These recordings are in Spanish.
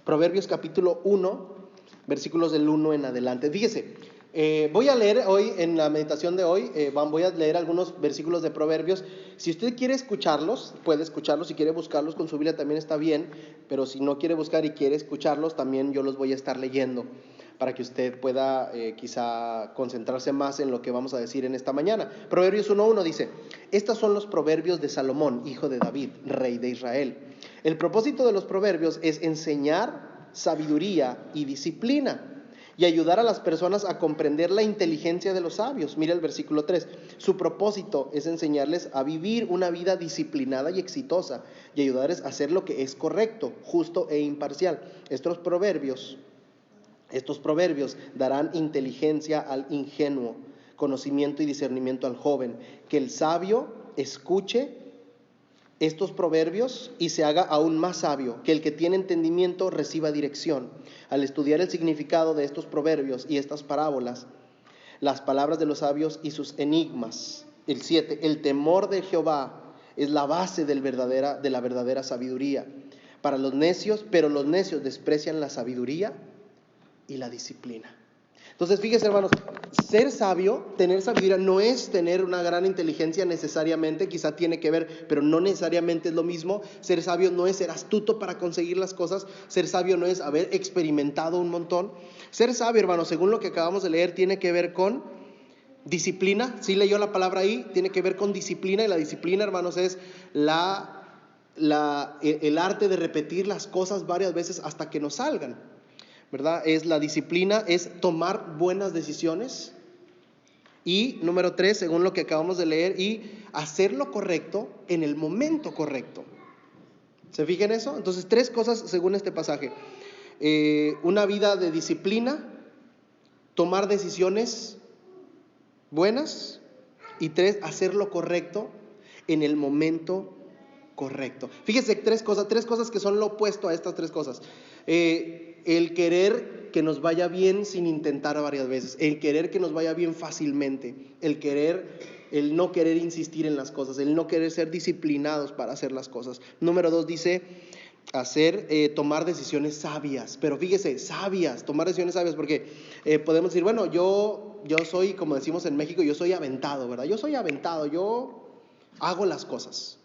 Proverbios capítulo 1, versículos del 1 en adelante. Fíjese, voy a leer hoy, en la meditación de hoy, voy a leer algunos versículos de Proverbios. Si usted quiere escucharlos, puede escucharlos. Si quiere buscarlos con su Biblia también está bien, pero si no quiere buscar y quiere escucharlos, también yo los voy a estar leyendo para que usted pueda quizá concentrarse más en lo que vamos a decir en esta mañana. Proverbios 1:1 dice: estos son los proverbios de Salomón, hijo de David, rey de Israel. El propósito de los proverbios es enseñar sabiduría y disciplina y ayudar a las personas a comprender la inteligencia de los sabios. Mira el versículo 3. Su propósito es enseñarles a vivir una vida disciplinada y exitosa y ayudarles a hacer lo que es correcto, justo e imparcial. Estos proverbios darán inteligencia al ingenuo, conocimiento y discernimiento al joven. Que el sabio escuche estos proverbios y se haga aún más sabio, que el que tiene entendimiento reciba dirección. Al estudiar el significado de estos proverbios y estas parábolas, las palabras de los sabios y sus enigmas. El 7, el temor de Jehová es la base de la verdadera sabiduría. Para los necios, pero los necios desprecian la sabiduría y la disciplina. Entonces, fíjese, hermanos, ser sabio, tener sabiduría, no es tener una gran inteligencia necesariamente, quizá tiene que ver, pero no necesariamente es lo mismo. Ser sabio no es ser astuto para conseguir las cosas, ser sabio no es haber experimentado un montón. Ser sabio, hermanos, según lo que acabamos de leer, tiene que ver con disciplina. ¿Sí leyó la palabra ahí? Tiene que ver con disciplina, y la disciplina, hermanos, es el arte de repetir las cosas varias veces hasta que nos salgan, ¿verdad? Es la disciplina, es tomar buenas decisiones. Y número 3, según lo que acabamos de leer, y hacer lo correcto en el momento correcto. ¿Se fijan eso? Entonces, 3 cosas según este pasaje. Una vida de disciplina, tomar decisiones buenas, y 3, hacer lo correcto en el momento correcto. Fíjese, 3 cosas que son lo opuesto a estas 3 cosas. El querer que nos vaya bien sin intentar varias veces, el querer que nos vaya bien fácilmente, el no querer insistir en las cosas, el no querer ser disciplinados para hacer las cosas. Número 2 dice tomar decisiones sabias, pero fíjese, tomar decisiones sabias, porque podemos decir, bueno, yo soy, como decimos en México, yo soy aventado, ¿verdad? Yo hago las cosas.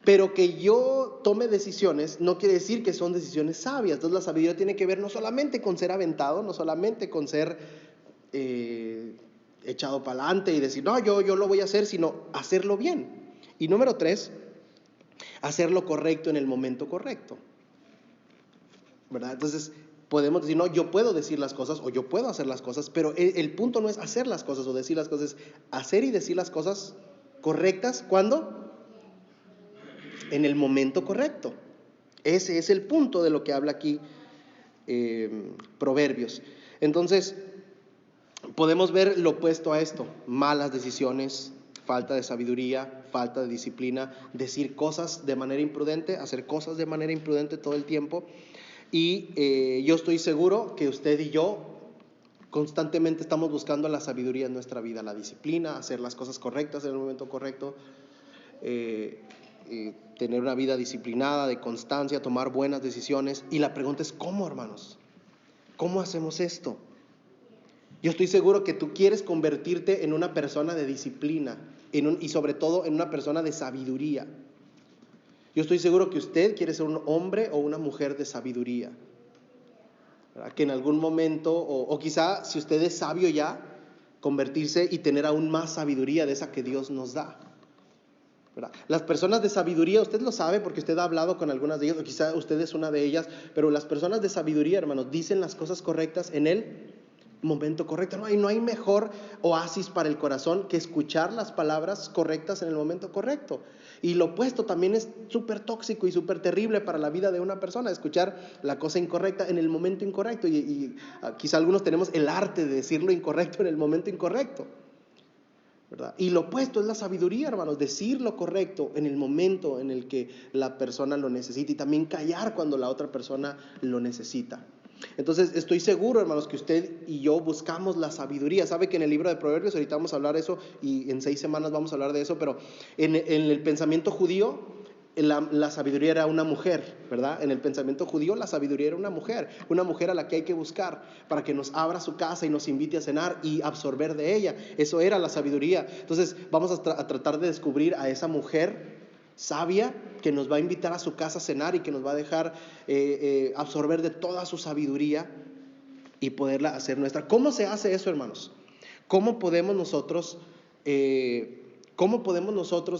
Pero que yo tome decisiones no quiere decir que son decisiones sabias. Entonces la sabiduría tiene que ver no solamente con ser aventado, no solamente con ser echado para adelante y decir, no, yo lo voy a hacer, sino hacerlo bien. Y número 3, hacer lo correcto en el momento correcto, ¿verdad? Entonces podemos decir, no, yo puedo decir las cosas o yo puedo hacer las cosas, pero el punto no es hacer las cosas o decir las cosas, es hacer y decir las cosas correctas. ¿Cuándo? En el momento correcto. Ese es el punto de lo que habla aquí Proverbios. Entonces, podemos ver lo opuesto a esto: malas decisiones, falta de sabiduría, falta de disciplina, decir cosas de manera imprudente, hacer cosas de manera imprudente todo el tiempo. Y yo estoy seguro que usted y yo constantemente estamos buscando la sabiduría en nuestra vida, la disciplina, hacer las cosas correctas en el momento correcto, tener una vida disciplinada, de constancia, tomar buenas decisiones. Y la pregunta es, ¿cómo, hermanos? ¿Cómo hacemos esto? Yo estoy seguro que tú quieres convertirte en una persona de disciplina y sobre todo en una persona de sabiduría. Yo estoy seguro que usted quiere ser un hombre o una mujer de sabiduría, ¿verdad? Que en algún momento, o quizá si usted es sabio ya, convertirse y tener aún más sabiduría de esa que Dios nos da, ¿verdad? Las personas de sabiduría, usted lo sabe porque usted ha hablado con algunas de ellas, o quizá usted es una de ellas, pero las personas de sabiduría, hermanos, dicen las cosas correctas en el momento correcto. No hay mejor oasis para el corazón que escuchar las palabras correctas en el momento correcto. Y lo opuesto también es súper tóxico y súper terrible para la vida de una persona, escuchar la cosa incorrecta en el momento incorrecto. Y quizá algunos tenemos el arte de decir lo incorrecto en el momento incorrecto, ¿verdad? Y lo opuesto es la sabiduría, hermanos, decir lo correcto en el momento en el que la persona lo necesita y también callar cuando la otra persona lo necesita. Entonces estoy seguro, hermanos, que usted y yo buscamos la sabiduría. Sabe que en el libro de Proverbios, ahorita vamos a hablar de eso y en 6 semanas vamos a hablar de eso, pero en el pensamiento judío, la sabiduría era una mujer, ¿verdad? En el pensamiento judío la sabiduría era una mujer a la que hay que buscar para que nos abra su casa y nos invite a cenar y absorber de ella. Eso era la sabiduría. Entonces vamos a tratar de descubrir a esa mujer sabia que nos va a invitar a su casa a cenar y que nos va a dejar absorber de toda su sabiduría y poderla hacer nuestra. ¿Cómo se hace eso, hermanos? ¿Cómo podemos nosotros,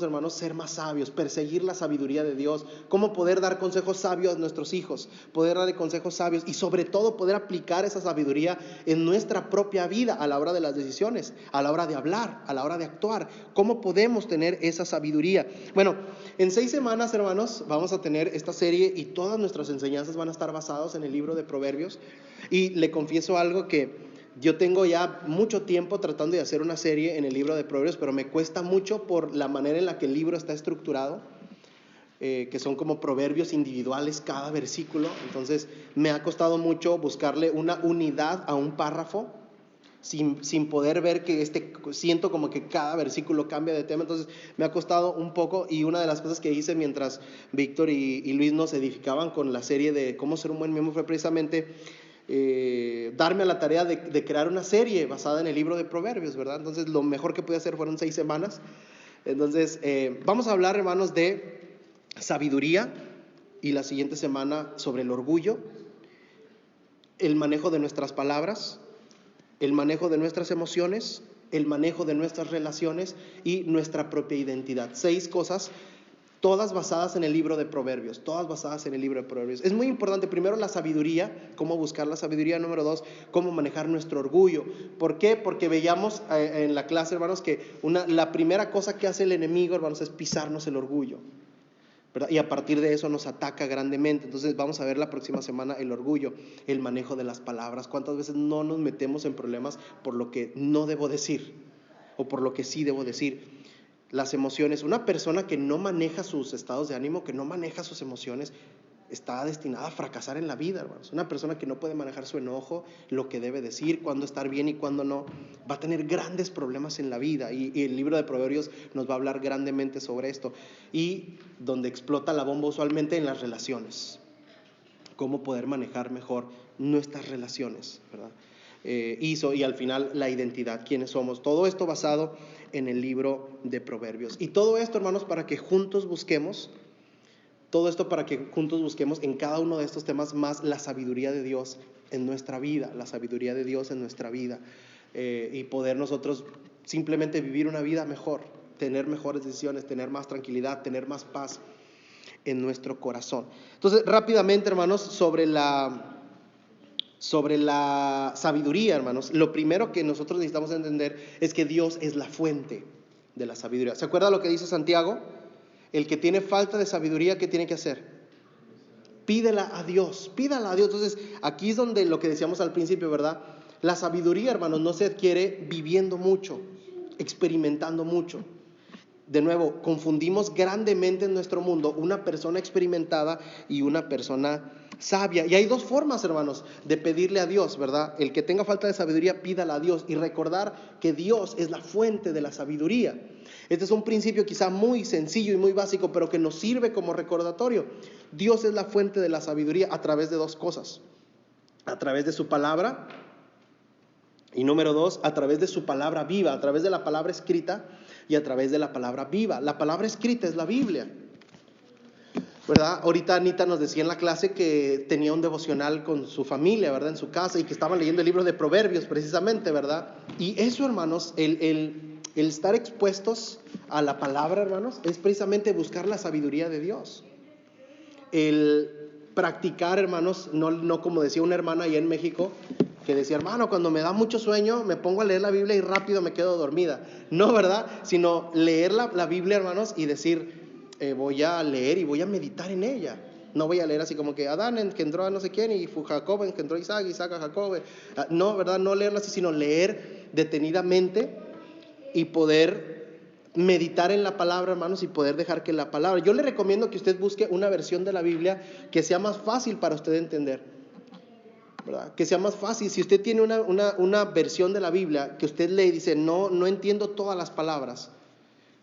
hermanos, ser más sabios, perseguir la sabiduría de Dios? ¿Cómo poder dar consejos sabios a nuestros hijos? Poder darle consejos sabios y sobre todo poder aplicar esa sabiduría en nuestra propia vida a la hora de las decisiones, a la hora de hablar, a la hora de actuar. ¿Cómo podemos tener esa sabiduría? Bueno, en 6 semanas, hermanos, vamos a tener esta serie y todas nuestras enseñanzas van a estar basadas en el libro de Proverbios. Y le confieso algo que yo tengo ya mucho tiempo tratando de hacer una serie en el libro de Proverbios, pero me cuesta mucho por la manera en la que el libro está estructurado, que son como proverbios individuales cada versículo. Entonces me ha costado mucho buscarle una unidad a un párrafo sin poder ver que siento como que cada versículo cambia de tema. Entonces me ha costado un poco, y una de las cosas que hice mientras Víctor y Luis nos edificaban con la serie de cómo ser un buen miembro fue precisamente darme a la tarea de crear una serie basada en el libro de Proverbios, ¿verdad? Entonces lo mejor que pude hacer fueron 6 semanas. Entonces vamos a hablar, hermanos, de sabiduría, y la siguiente semana sobre el orgullo, el manejo de nuestras palabras, el manejo de nuestras emociones, el manejo de nuestras relaciones y nuestra propia identidad. 6 cosas, todas basadas en el libro de Proverbios, Es muy importante, primero, la sabiduría, cómo buscar la sabiduría. Número 2, cómo manejar nuestro orgullo. ¿Por qué? Porque veíamos en la clase, hermanos, que la primera cosa que hace el enemigo, hermanos, es pisarnos el orgullo, ¿verdad? Y a partir de eso nos ataca grandemente. Entonces vamos a ver la próxima semana el orgullo, el manejo de las palabras. ¿Cuántas veces no nos metemos en problemas por lo que no debo decir o por lo que sí debo decir? Las emociones. Una persona que no maneja sus estados de ánimo, que no maneja sus emociones, está destinada a fracasar en la vida, hermanos. Una persona que no puede manejar su enojo, lo que debe decir, cuándo estar bien y cuándo no, va a tener grandes problemas en la vida. Y el libro de Proverbios nos va a hablar grandemente sobre esto. Y donde explota la bomba usualmente en las relaciones. Cómo poder manejar mejor nuestras relaciones, ¿verdad? Y al final la identidad, quiénes somos. Todo esto basado en el libro de Proverbios. Y todo esto, hermanos, para que juntos busquemos en cada uno de estos temas más la sabiduría de Dios en nuestra vida, y poder nosotros simplemente vivir una vida mejor, tener mejores decisiones, tener más tranquilidad, tener más paz en nuestro corazón. Entonces, rápidamente, hermanos, sobre la sabiduría, hermanos, lo primero que nosotros necesitamos entender es que Dios es la fuente de la sabiduría. ¿Se acuerda lo que dice Santiago? El que tiene falta de sabiduría, ¿qué tiene que hacer? Pídala a Dios. Entonces, aquí es donde lo que decíamos al principio, ¿verdad? La sabiduría, hermanos, no se adquiere viviendo mucho, experimentando mucho. De nuevo, confundimos grandemente en nuestro mundo una persona experimentada y una persona sabia. Y hay 2 formas, hermanos, de pedirle a Dios, ¿verdad? El que tenga falta de sabiduría, pídala a Dios, y recordar que Dios es la fuente de la sabiduría. Este es un principio quizá muy sencillo y muy básico, pero que nos sirve como recordatorio. Dios es la fuente de la sabiduría a través de 2 cosas. A través de su palabra, y número 2, a través de su palabra viva, a través de la palabra escrita y a través de la palabra viva. La palabra escrita es la Biblia, ¿verdad? Ahorita Anita nos decía en la clase que tenía un devocional con su familia, ¿verdad? En su casa, y que estaban leyendo el libro de Proverbios precisamente, ¿verdad? Y eso, hermanos, el estar expuestos a la palabra, hermanos, es precisamente buscar la sabiduría de Dios. El practicar, hermanos, no como decía una hermana allá en México, que decía, hermano, cuando me da mucho sueño me pongo a leer la Biblia y rápido me quedo dormida. No, ¿verdad? Sino leer la Biblia, hermanos, y decir, voy a leer y voy a meditar en ella. No voy a leer así como que Adán engendró a no sé quién y Jacob engendró a Isaac, Isaac a Jacob. No, ¿verdad? No leerla así, sino leer detenidamente y poder meditar en la palabra, hermanos, y poder dejar que la palabra. Yo le recomiendo que usted busque una versión de la Biblia que sea más fácil para usted entender, ¿verdad? Que sea más fácil. Si usted tiene una versión de la Biblia que usted lee y dice, no entiendo todas las palabras,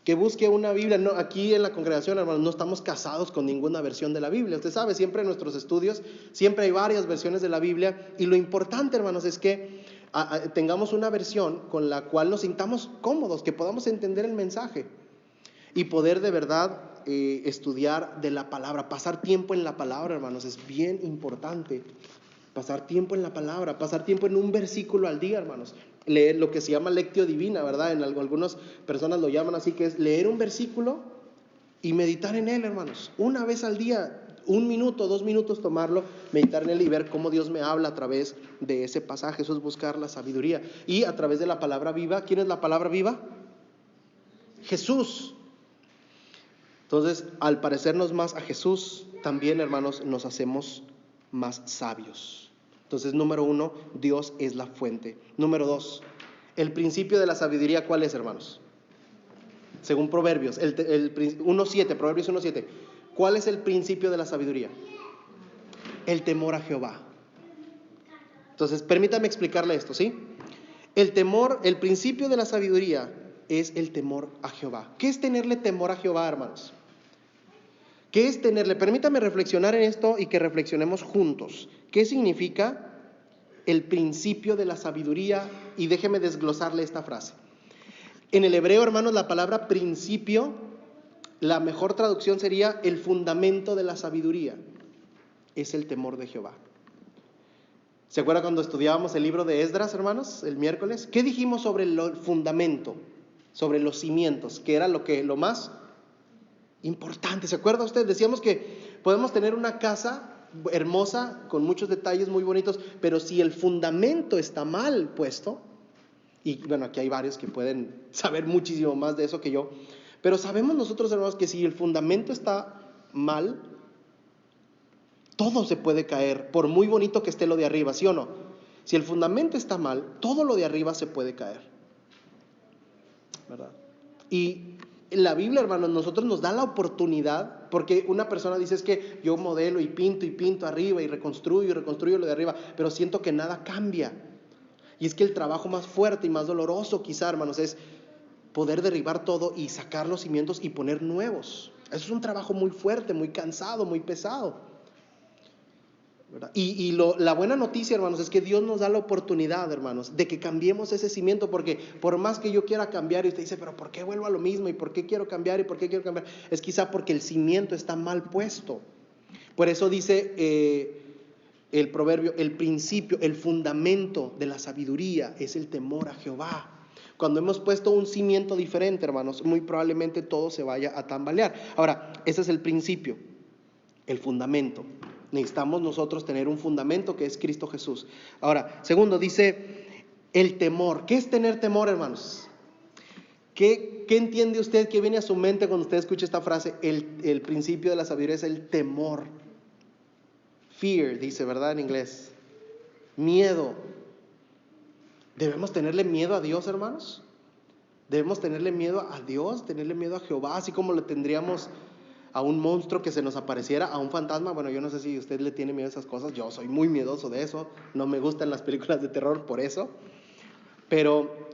que busque una Biblia. No, aquí en la congregación, hermanos, no estamos casados con ninguna versión de la Biblia. Usted sabe, siempre en nuestros estudios, siempre hay varias versiones de la Biblia. Y lo importante, hermanos, es que tengamos una versión con la cual nos sintamos cómodos, que podamos entender el mensaje y poder de verdad estudiar de la palabra. Pasar tiempo en la palabra, hermanos, es bien importante. Pasar tiempo en la palabra, pasar tiempo en un versículo al día, hermanos. Leer lo que se llama lectio divina, ¿verdad? Algunas personas lo llaman así, que es leer un versículo y meditar en él, hermanos. Una vez al día, 1 minuto, 2 minutos tomarlo, meditar en él y ver cómo Dios me habla a través de ese pasaje. Eso es buscar la sabiduría. Y a través de la palabra viva. ¿Quién es la palabra viva? Jesús. Entonces, al parecernos más a Jesús, también, hermanos, nos hacemos más sabios. Entonces, número 1, Dios es la fuente. Número 2, el principio de la sabiduría, ¿cuál es, hermanos? Según Proverbios, 1:7, Proverbios 1:7. ¿Cuál es el principio de la sabiduría? El temor a Jehová. Entonces, permítame explicarle esto, ¿sí? El principio de la sabiduría es el temor a Jehová. ¿Qué es tenerle temor a Jehová, hermanos? ¿Qué es tenerle? Permítame reflexionar en esto y que reflexionemos juntos. ¿Qué significa el principio de la sabiduría? Y déjeme desglosarle esta frase. En el hebreo, hermanos, la palabra principio, la mejor traducción sería el fundamento de la sabiduría. Es el temor de Jehová. ¿Se acuerdan cuando estudiábamos el libro de Esdras, hermanos, el miércoles? ¿Qué dijimos sobre el fundamento, sobre los cimientos, que era lo más importante? ¿Se acuerda usted? Decíamos que podemos tener una casa hermosa, con muchos detalles muy bonitos, pero si el fundamento está mal puesto, y bueno, aquí hay varios que pueden saber muchísimo más de eso que yo, pero sabemos nosotros, hermanos, que si el fundamento está mal, todo se puede caer, por muy bonito que esté lo de arriba, ¿sí o no? Si el fundamento está mal, todo lo de arriba se puede caer, ¿verdad? Y la Biblia, hermanos, nosotros nos da la oportunidad, porque una persona dice, es que yo modelo y pinto arriba y reconstruyo lo de arriba, pero siento que nada cambia. Y es que el trabajo más fuerte y más doloroso quizá, hermanos, es poder derribar todo y sacar los cimientos y poner nuevos. Eso es un trabajo muy fuerte, muy cansado, muy pesado, ¿verdad? Y la buena noticia, hermanos, es que Dios nos da la oportunidad, hermanos, de que cambiemos ese cimiento, porque por más que yo quiera cambiar, y usted dice, pero ¿por qué vuelvo a lo mismo? ¿Y por qué quiero cambiar? ¿Y por qué quiero cambiar? Es quizá porque el cimiento está mal puesto. Por eso dice el proverbio, el principio, el fundamento de la sabiduría es el temor a Jehová. Cuando hemos puesto un cimiento diferente, hermanos, muy probablemente todo se vaya a tambalear. Ahora, ese es el principio, el fundamento. Necesitamos nosotros tener un fundamento que es Cristo Jesús. Ahora, segundo, dice el temor. ¿Qué es tener temor, hermanos? ¿Qué entiende usted? ¿Qué viene a su mente cuando usted escucha esta frase? El principio de la sabiduría es el temor. Fear, dice, ¿verdad? En inglés. Miedo. ¿Debemos tenerle miedo a Dios, hermanos? ¿Debemos tenerle miedo a Dios? ¿Tenerle miedo a Jehová? Así como le tendríamos a un monstruo que se nos apareciera, a un fantasma. Bueno, yo no sé si usted le tiene miedo a esas cosas. Yo soy muy miedoso de eso. No me gustan las películas de terror por eso. Pero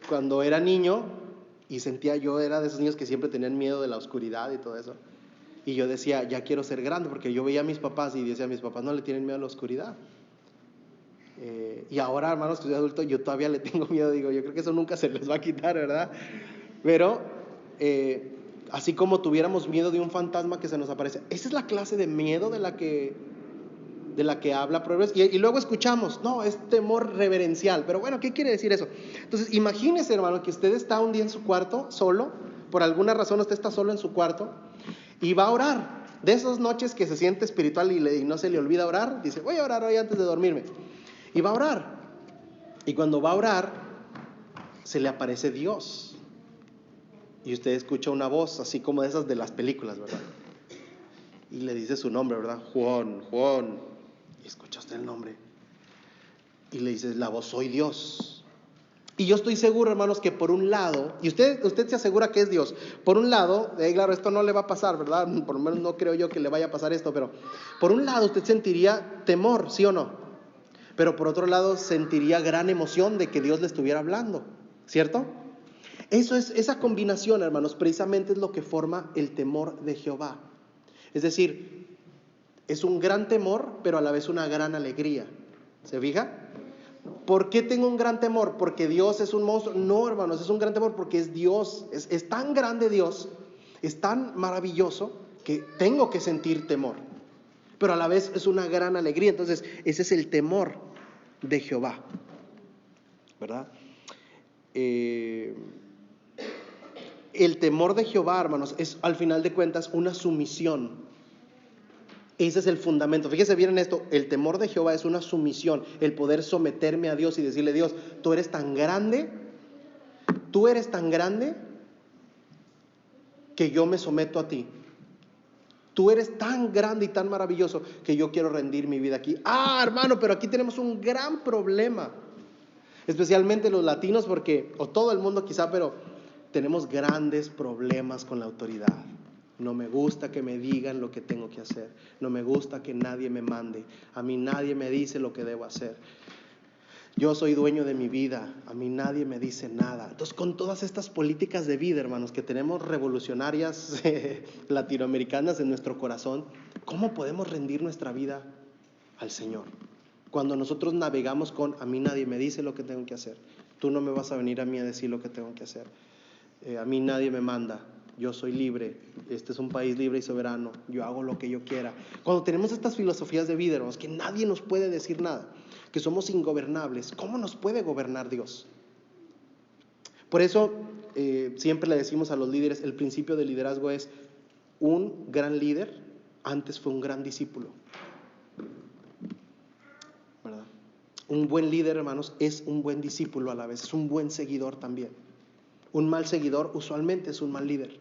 cuando era niño y era de esos niños que siempre tenían miedo de la oscuridad y todo eso. Y yo decía, ya quiero ser grande, porque yo veía a mis papás y decía, mis papás no le tienen miedo a la oscuridad. Y ahora, hermanos, que soy adulto, yo todavía le tengo miedo. Digo, yo creo que eso nunca se les va a quitar, ¿verdad? Pero así como tuviéramos miedo de un fantasma que se nos aparece, esa es la clase de miedo de la que habla Proverbios. Y luego escuchamos, no, es temor reverencial. Pero bueno, ¿qué quiere decir eso? Entonces, imagínese, hermano, que usted está un día en su cuarto, solo, por alguna razón usted está solo en su cuarto y va a orar. De esas noches que se siente espiritual y no se le olvida orar, dice, voy a orar hoy antes de dormirme. Y va a orar. Y cuando va a orar, se le aparece Dios. Y usted escucha una voz, así como de esas de las películas, ¿verdad? Y le dice su nombre, ¿verdad? Juan. Y escucha usted el nombre. Y le dice la voz, soy Dios. Y yo estoy seguro, hermanos, que por un lado, y usted se asegura que es Dios. Por un lado, claro, esto no le va a pasar, ¿verdad? Por lo menos no creo yo que le vaya a pasar esto, pero por un lado usted sentiría temor, ¿sí o no? Pero por otro lado sentiría gran emoción de que Dios le estuviera hablando, ¿cierto? Esa combinación, hermanos, precisamente es lo que forma el temor de Jehová. Es decir, es un gran temor, pero a la vez una gran alegría. ¿Se fija? ¿Por qué tengo un gran temor? ¿Porque Dios es un monstruo? No, hermanos, es un gran temor porque es Dios. Es tan grande Dios, es tan maravilloso que tengo que sentir temor. Pero a la vez es una gran alegría. Entonces, ese es el temor de Jehová, ¿verdad? El temor de Jehová, hermanos, es al final de cuentas una sumisión. Ese es el fundamento. Fíjese bien en esto, el temor de Jehová es una sumisión, el poder someterme a Dios y decirle: Dios, tú eres tan grande que yo me someto a ti. Tú eres tan grande y tan maravilloso que yo quiero rendir mi vida aquí. Hermano, pero aquí tenemos un gran problema, especialmente los latinos, porque, o todo el mundo quizá, pero tenemos grandes problemas con la autoridad. No me gusta que me digan lo que tengo que hacer. No me gusta que nadie me mande. A mí nadie me dice lo que debo hacer. Yo soy dueño de mi vida. A mí nadie me dice nada. Entonces, con todas estas políticas de vida, hermanos, que tenemos revolucionarias latinoamericanas en nuestro corazón, ¿cómo podemos rendir nuestra vida al Señor? Cuando nosotros navegamos con: a mí nadie me dice lo que tengo que hacer. Tú no me vas a venir a mí a decir lo que tengo que hacer. A mí nadie me manda. Yo soy libre, este es un país libre y soberano, yo hago lo que yo quiera. Cuando tenemos estas filosofías de vida, hermanos, que nadie nos puede decir nada, que somos ingobernables, ¿cómo nos puede gobernar Dios? Por eso siempre le decimos a los líderes, el principio del liderazgo es: un gran líder antes fue un gran discípulo, ¿verdad? Un buen líder, hermanos, es un buen discípulo a la vez, es un buen seguidor también. Un mal seguidor usualmente es un mal líder.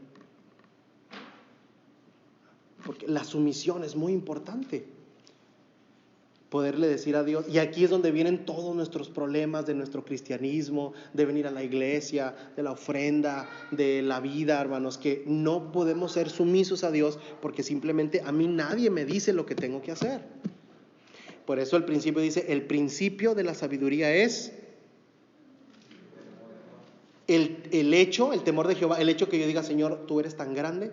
Porque la sumisión es muy importante. Poderle decir a Dios, y aquí es donde vienen todos nuestros problemas de nuestro cristianismo, de venir a la iglesia, de la ofrenda, de la vida, hermanos, que no podemos ser sumisos a Dios porque simplemente a mí nadie me dice lo que tengo que hacer. Por eso el principio dice: el principio de la sabiduría es el temor de Jehová, el hecho que yo diga: Señor, tú eres tan grande,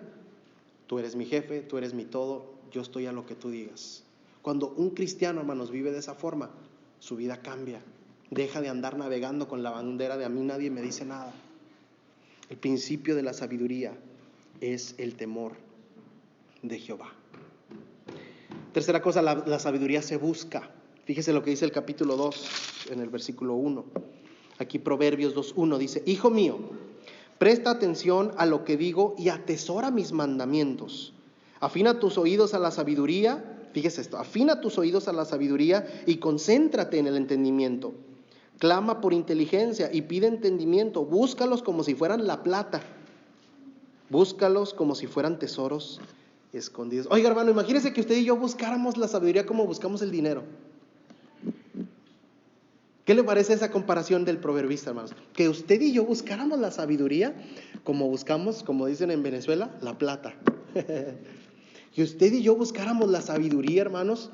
tú eres mi jefe, tú eres mi todo, yo estoy a lo que tú digas. Cuando un cristiano, hermanos, vive de esa forma, su vida cambia. Deja de andar navegando con la bandera de: a mí nadie me dice nada. El principio de la sabiduría es el temor de Jehová. Tercera cosa, la sabiduría se busca. Fíjese lo que dice el capítulo 2 en el versículo 1. Aquí Proverbios 2:1 dice: Hijo mío, presta atención a lo que digo y atesora mis mandamientos. Afina tus oídos a la sabiduría. Fíjese esto: afina tus oídos a la sabiduría y concéntrate en el entendimiento. Clama por inteligencia y pide entendimiento. Búscalos como si fueran la plata. Búscalos como si fueran tesoros escondidos. Oiga, hermano, imagínese que usted y yo buscáramos la sabiduría como buscamos el dinero. ¿Qué le parece esa comparación del proverbista, hermanos? Que usted y yo buscáramos la sabiduría como buscamos, como dicen en Venezuela, la plata. Que usted y yo buscáramos la sabiduría, hermanos.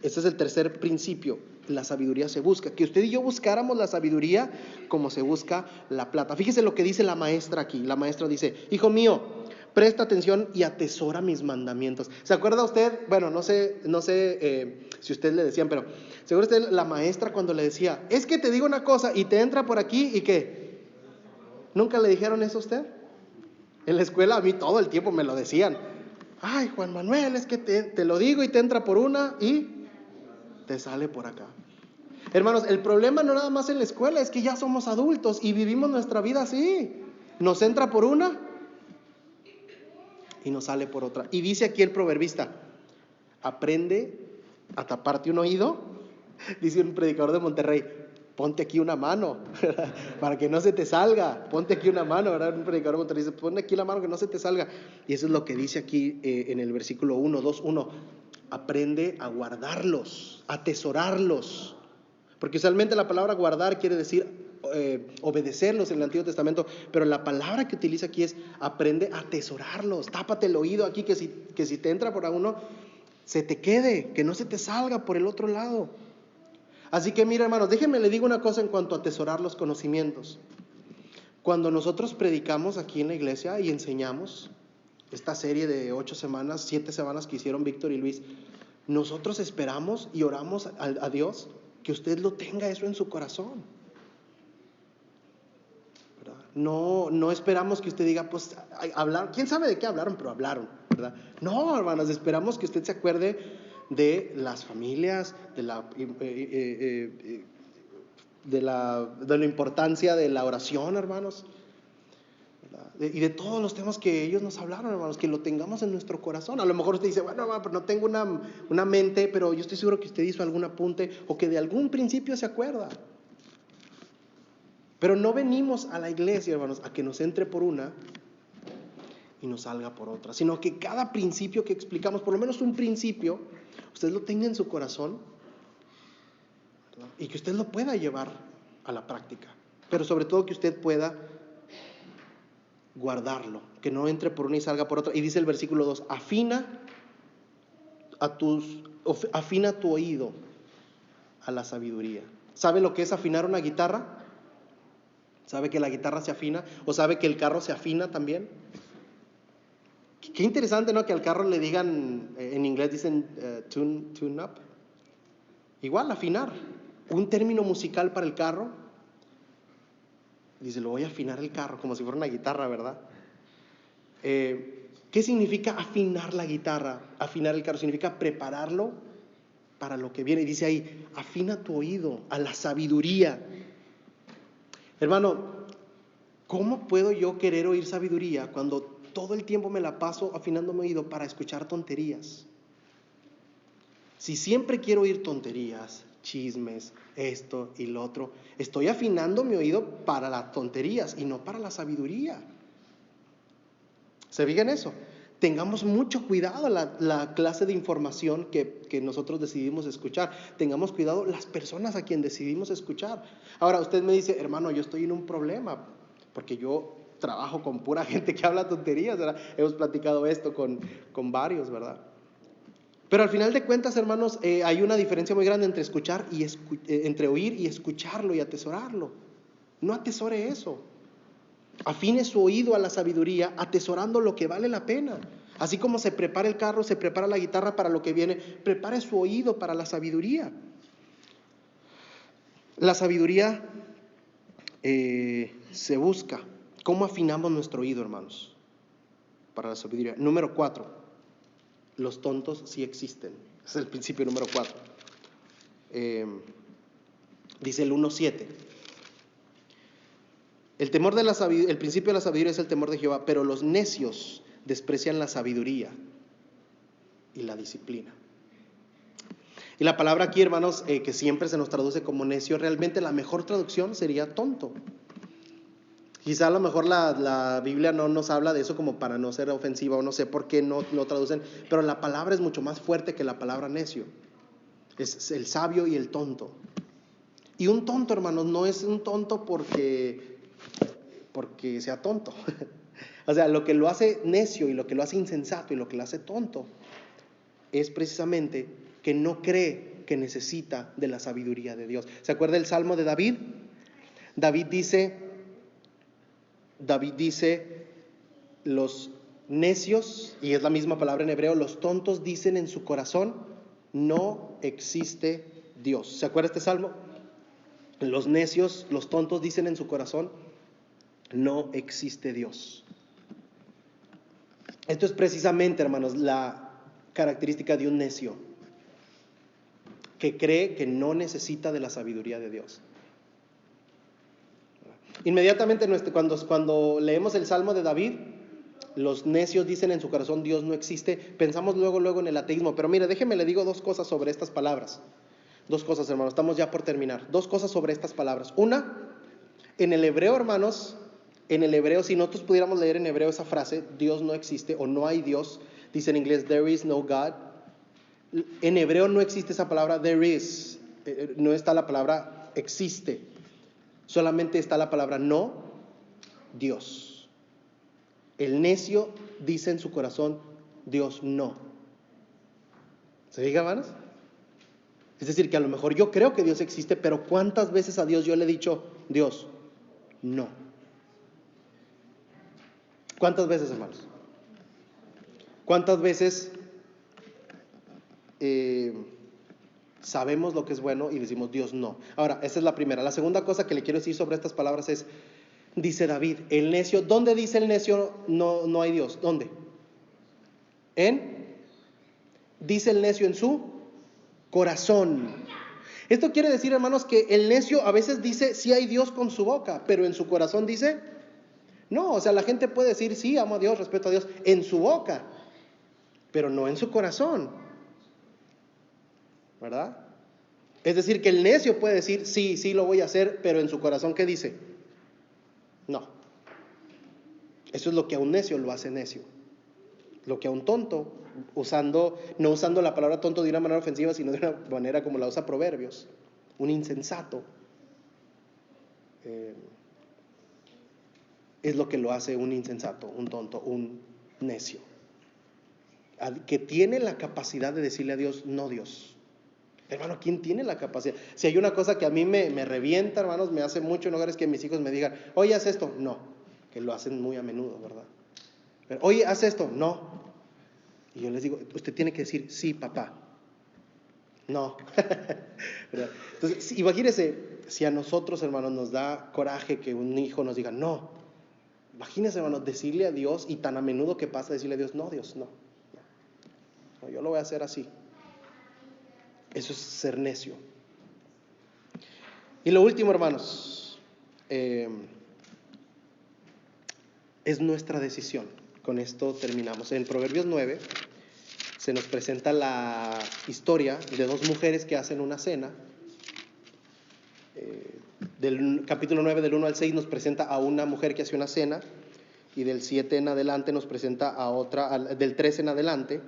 Ese es el tercer principio. La sabiduría se busca. Que usted y yo buscáramos la sabiduría como se busca la plata. Fíjese lo que dice la maestra aquí. La maestra dice: hijo mío, presta atención y atesora mis mandamientos. ¿Se acuerda usted? Bueno, no sé si usted le decían, pero ¿se acuerda usted la maestra cuando le decía: es que te digo una cosa y te entra por aquí y qué? ¿Nunca le dijeron eso a usted? En la escuela a mí todo el tiempo me lo decían: ay, Juan Manuel, es que te lo digo y te entra por una y te sale por acá. Hermanos, el problema no nada más en la escuela, es que ya somos adultos y vivimos nuestra vida así. Nos entra por una y nos sale por otra. Y dice aquí el proverbista: aprende a taparte un oído. Dice un predicador de Monterrey: ponte aquí una mano para que no se te salga. Ponte aquí una mano, ¿verdad? Un predicador de Monterrey dice: ponte aquí la mano que no se te salga. Y eso es lo que dice aquí en el versículo 1:2:1. Aprende a guardarlos, a atesorarlos. Porque usualmente la palabra guardar quiere decir obedecerlos en el Antiguo Testamento, pero la palabra que utiliza aquí es: aprende a atesorarlos. Tápate el oído aquí, que si te entra por uno, se te quede, que no se te salga por el otro lado. Así que mira, hermanos, déjenme le digo una cosa en cuanto a atesorar los conocimientos. Cuando nosotros predicamos aquí en la iglesia y enseñamos esta serie de 8 semanas, 7 semanas que hicieron Víctor y Luis, nosotros esperamos y oramos a Dios que usted lo tenga eso en su corazón, ¿verdad? No esperamos que usted diga, pues, hablar, quién sabe de qué hablaron, pero hablaron, ¿verdad? No, hermanos, esperamos que usted se acuerde de las familias, de la importancia de la oración, hermanos, y de todos los temas que ellos nos hablaron, hermanos, que lo tengamos en nuestro corazón. A lo mejor usted dice, bueno, pero no tengo una mente, pero yo estoy seguro que usted hizo algún apunte o que de algún principio se acuerda. Pero no venimos a la iglesia, hermanos, a que nos entre por una y nos salga por otra, sino que cada principio que explicamos, por lo menos un principio, usted lo tenga en su corazón, ¿verdad? Y que usted lo pueda llevar a la práctica, pero sobre todo que usted pueda guardarlo, que no entre por una y salga por otra. Y dice el versículo 2, afina tu oído a la sabiduría. ¿Sabe lo que es afinar una guitarra? ¿Sabe que la guitarra se afina? ¿O sabe que el carro se afina también? Qué interesante, ¿no? Que al carro le digan, en inglés dicen tune up. Igual, afinar. Un término musical para el carro. Dice, lo voy a afinar el carro, como si fuera una guitarra, ¿verdad? ¿Qué significa afinar la guitarra? Afinar el carro significa prepararlo para lo que viene. Y dice ahí, afina tu oído a la sabiduría. Hermano, ¿cómo puedo yo querer oír sabiduría cuando todo el tiempo me la paso afinando mi oído para escuchar tonterías? Si siempre quiero oír tonterías, chismes, esto y lo otro, estoy afinando mi oído para las tonterías y no para la sabiduría. ¿Se fijan eso? Tengamos mucho cuidado la clase de información que nosotros decidimos escuchar. Tengamos cuidado las personas a quien decidimos escuchar. Ahora, usted me dice, hermano, yo estoy en un problema, porque yo trabajo con pura gente que habla tonterías, ¿verdad? Hemos platicado esto con varios, ¿verdad? Pero al final de cuentas, hermanos, hay una diferencia muy grande entre escuchar y entre oír y escucharlo y atesorarlo. No atesore eso. Afine su oído a la sabiduría, atesorando lo que vale la pena. Así como se prepara el carro, se prepara la guitarra para lo que viene, prepare su oído para la sabiduría. La sabiduría se busca. ¿Cómo afinamos nuestro oído, hermanos? Para la sabiduría. Número 4. Los tontos sí existen. Ese es el principio número 4. Dice el 1:7. El principio de la sabiduría es el temor de Jehová, pero los necios desprecian la sabiduría y la disciplina. Y la palabra aquí, hermanos, que siempre se nos traduce como necio, realmente la mejor traducción sería tonto. Quizá a lo mejor la Biblia no nos habla de eso como para no ser ofensiva, o no sé por qué no lo traducen, pero la palabra es mucho más fuerte que la palabra necio. Es el sabio y el tonto. Y un tonto, hermanos, no es un tonto porque sea tonto. O sea, lo que lo hace necio y lo que lo hace insensato y lo que lo hace tonto es precisamente que no cree que necesita de la sabiduría de Dios. ¿Se acuerda el Salmo de David? David dice, los necios, y es la misma palabra en hebreo, los tontos dicen en su corazón, no existe Dios. ¿Se acuerda este salmo? Los necios, los tontos dicen en su corazón, no existe Dios. Esto es precisamente, hermanos, la característica de un necio, que cree que no necesita de la sabiduría de Dios. Inmediatamente cuando leemos el Salmo de David, los necios dicen en su corazón, Dios no existe, pensamos luego en el ateísmo. Pero mire, déjeme le digo 2 cosas sobre estas palabras. 2 cosas, hermanos, estamos ya por terminar. 2 cosas sobre estas palabras. Una, en el hebreo, hermanos, si nosotros pudiéramos leer en hebreo esa frase, Dios no existe o no hay Dios, dice en inglés, there is no God. En hebreo no existe esa palabra, there is, no está la palabra existe. Solamente está la palabra no, Dios. El necio dice en su corazón, Dios no. ¿Se fija, hermanos? Es decir, que a lo mejor yo creo que Dios existe, pero ¿cuántas veces a Dios yo le he dicho, Dios, no? ¿Cuántas veces, hermanos? ¿Cuántas veces sabemos lo que es bueno y decimos Dios no? Ahora, esa es la primera. La segunda cosa que le quiero decir sobre estas palabras es, dice David, el necio, ¿dónde dice el necio no hay Dios? ¿Dónde? Dice el necio en su corazón. Esto quiere decir, hermanos, que el necio a veces dice sí hay Dios con su boca, pero en su corazón dice no. O sea, la gente puede decir sí, amo a Dios, respeto a Dios en su boca, pero no en su corazón, ¿verdad? Es decir, que el necio puede decir sí lo voy a hacer, pero en su corazón ¿qué dice? No. Eso es lo que a un necio lo hace necio. Lo que a un tonto, no usando la palabra tonto de una manera ofensiva, sino de una manera como la usa Proverbios, un insensato, es lo que lo hace un insensato, un tonto, un necio, que tiene la capacidad de decirle a Dios, no Dios. Hermano, ¿quién tiene la capacidad? Si hay una cosa que a mí me revienta, hermanos, me hace mucho enojar, es que mis hijos me digan, oye, haz esto. No, que lo hacen muy a menudo, ¿verdad? Pero, oye, haz esto. No. Y yo les digo, usted tiene que decir, sí, papá. No. Entonces, imagínese, si a nosotros, hermanos, nos da coraje que un hijo nos diga, no. Imagínese, hermanos, decirle a Dios, y tan a menudo que pasa decirle a Dios, no, Dios, no. No, yo lo voy a hacer así. Eso es ser necio. Y lo último, hermanos, es nuestra decisión. Con esto terminamos. En Proverbios 9 se nos presenta la historia de dos mujeres que hacen una cena. Del capítulo 9, del 1 al 6, nos presenta a una mujer que hace una cena, y del 7 en adelante nos presenta a otra, del 13 en adelante,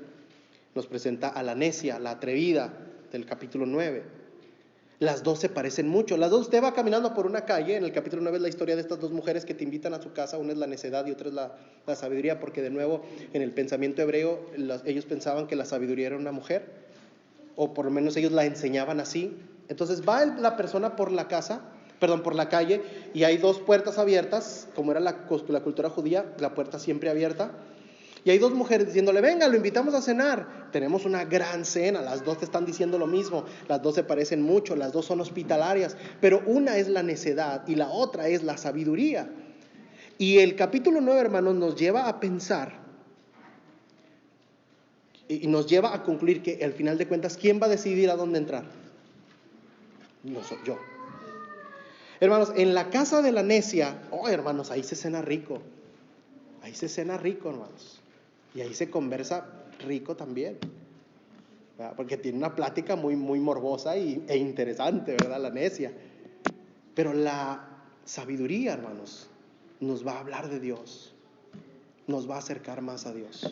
nos presenta a la necia, la atrevida, del capítulo 9. Las dos se parecen mucho. Las dos, usted va caminando por una calle, en el capítulo 9 es la historia de estas dos mujeres que te invitan a su casa. Una es la necedad y otra es la sabiduría, porque de nuevo en el pensamiento hebreo ellos pensaban que la sabiduría era una mujer, o por lo menos ellos la enseñaban así. Entonces va la persona por la calle, y hay dos puertas abiertas, como era la cultura judía, la puerta siempre abierta. Y hay dos mujeres diciéndole, venga, lo invitamos a cenar, tenemos una gran cena. Las dos te están diciendo lo mismo, las dos se parecen mucho, las dos son hospitalarias, pero una es la necedad y la otra es la sabiduría. Y el capítulo 9, hermanos, nos lleva a pensar y nos lleva a concluir que al final de cuentas, ¿quién va a decidir a dónde entrar? No soy yo. Hermanos, en la casa de la necia, hermanos, ahí se cena rico. Ahí se cena rico, hermanos. Y ahí se conversa rico también, ¿verdad? Porque tiene una plática muy, muy morbosa e interesante, ¿verdad? La necia. Pero la sabiduría, hermanos, nos va a hablar de Dios, nos va a acercar más a Dios.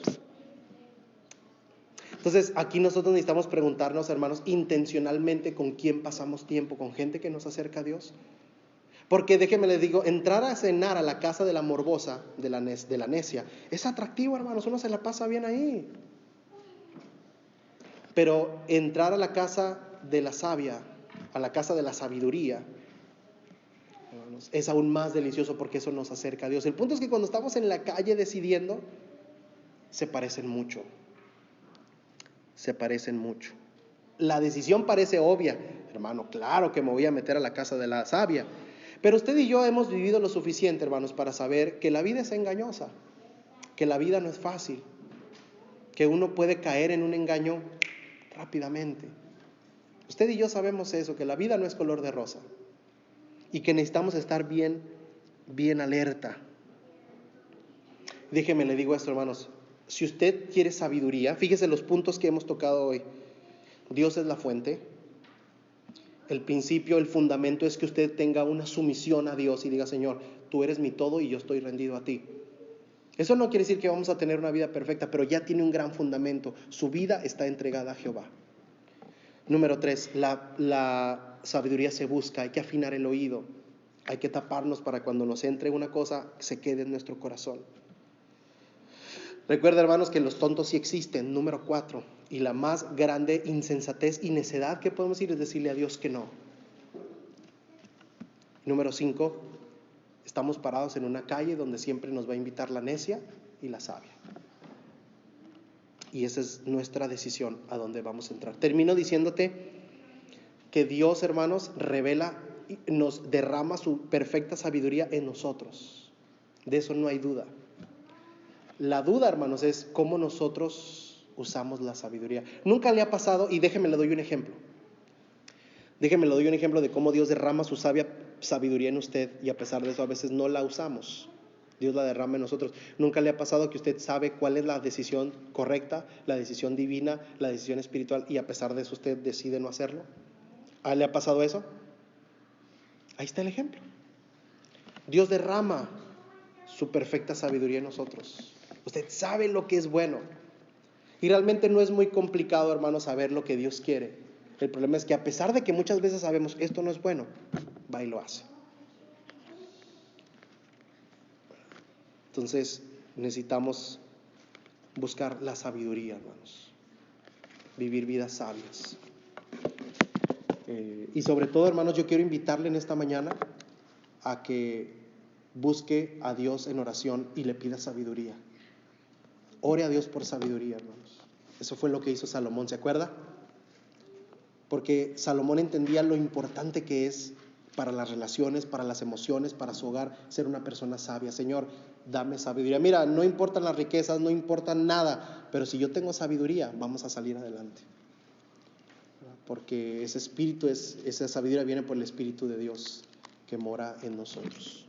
Entonces, aquí nosotros necesitamos preguntarnos, hermanos, intencionalmente, ¿con quién pasamos tiempo? ¿Con gente que nos acerca a Dios? Porque déjenme les digo, entrar a cenar a la casa de la morbosa, de la necia, es atractivo, hermanos, uno se la pasa bien ahí. Pero entrar a la casa de la sabia, a la casa de la sabiduría, hermanos, es aún más delicioso, porque eso nos acerca a Dios. El punto es que cuando estamos en la calle decidiendo, se parecen mucho. Se parecen mucho. La decisión parece obvia, hermano, claro que me voy a meter a la casa de la sabia. Pero usted y yo hemos vivido lo suficiente, hermanos, para saber que la vida es engañosa, que la vida no es fácil, que uno puede caer en un engaño rápidamente. Usted y yo sabemos eso, que la vida no es color de rosa y que necesitamos estar bien, bien alerta. Déjeme le digo esto, hermanos, si usted quiere sabiduría, fíjese los puntos que hemos tocado hoy. Dios es la fuente. El principio, el fundamento es que usted tenga una sumisión a Dios y diga, Señor, tú eres mi todo y yo estoy rendido a ti. Eso no quiere decir que vamos a tener una vida perfecta, pero ya tiene un gran fundamento. Su vida está entregada a Jehová. Número 3, la sabiduría se busca, hay que afinar el oído, hay que taparnos para cuando nos entre una cosa se quede en nuestro corazón. Recuerda, hermanos, que los tontos sí existen. Número 4, y la más grande insensatez y necedad que podemos decir es decirle a Dios que no. Número 5, Estamos parados en una calle donde siempre nos va a invitar la necia y la sabia. Y esa es nuestra decisión a dónde vamos a entrar. Termino diciéndote que Dios, hermanos, revela, nos derrama su perfecta sabiduría en nosotros. De eso no hay duda. La duda, hermanos, es cómo nosotros usamos la sabiduría. Nunca le ha pasado, y déjeme le doy un ejemplo. Déjeme le doy un ejemplo de cómo Dios derrama su sabiduría en usted y a pesar de eso a veces no la usamos. Dios la derrama en nosotros. ¿Nunca le ha pasado que usted sabe cuál es la decisión correcta, la decisión divina, la decisión espiritual y a pesar de eso usted decide no hacerlo? ¿A él le ha pasado eso? Ahí está el ejemplo. Dios derrama su perfecta sabiduría en nosotros. Usted sabe lo que es bueno. Y realmente no es muy complicado, hermanos, saber lo que Dios quiere. El problema es que a pesar de que muchas veces sabemos esto no es bueno, va y lo hace. Entonces necesitamos buscar la sabiduría, hermanos. Vivir vidas sabias. Y sobre todo, hermanos, yo quiero invitarle en esta mañana a que busque a Dios en oración y le pida sabiduría. Ore a Dios por sabiduría, hermanos. Eso fue lo que hizo Salomón, ¿se acuerda? Porque Salomón entendía lo importante que es para las relaciones, para las emociones, para su hogar, ser una persona sabia. Señor, dame sabiduría. Mira, no importan las riquezas, no importan nada, pero si yo tengo sabiduría, vamos a salir adelante. Porque ese espíritu, esa sabiduría viene por el Espíritu de Dios que mora en nosotros.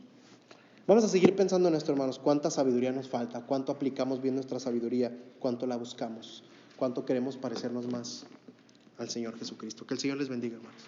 Vamos a seguir pensando en esto, hermanos. ¿Cuánta sabiduría nos falta? ¿Cuánto aplicamos bien nuestra sabiduría? ¿Cuánto la buscamos? ¿Cuánto queremos parecernos más al Señor Jesucristo? Que el Señor les bendiga, hermanos.